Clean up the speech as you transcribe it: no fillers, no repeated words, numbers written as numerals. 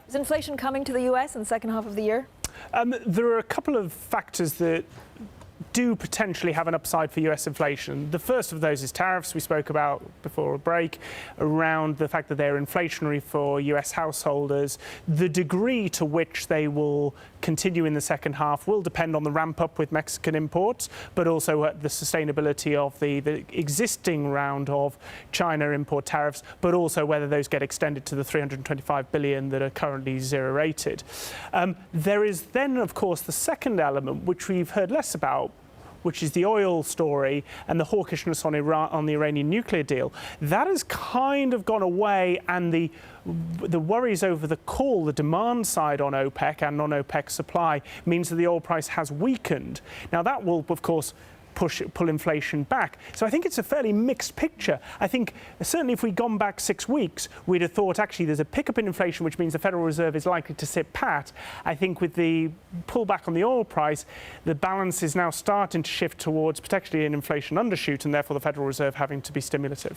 Is inflation coming to the US in the second half of the year? There are a couple of factors that do potentially have an upside for US inflation. The first of those is tariffs. We spoke about before a break around the fact that they're inflationary for US householders. The degree to which they will continue in the second half will depend on the ramp up with Mexican imports, but also the sustainability of the existing round of China import tariffs, but also whether those get extended to the 325 billion that are currently zero rated. There is then, of course, the second element, which we've heard less about, which is the oil story and the hawkishness on the Iranian nuclear deal. That has kind of gone away, and the worries over the demand side on OPEC and non-OPEC supply means that the oil price has weakened. Now, that will, of course, pull inflation back. So I think it's a fairly mixed picture. I think certainly if we'd gone back 6 weeks, we'd have thought actually there's a pickup in inflation, which means the Federal Reserve is likely to sit pat. I think with the pullback on the oil price, the balance is now starting to shift towards potentially an inflation undershoot, and therefore the Federal Reserve having to be stimulative.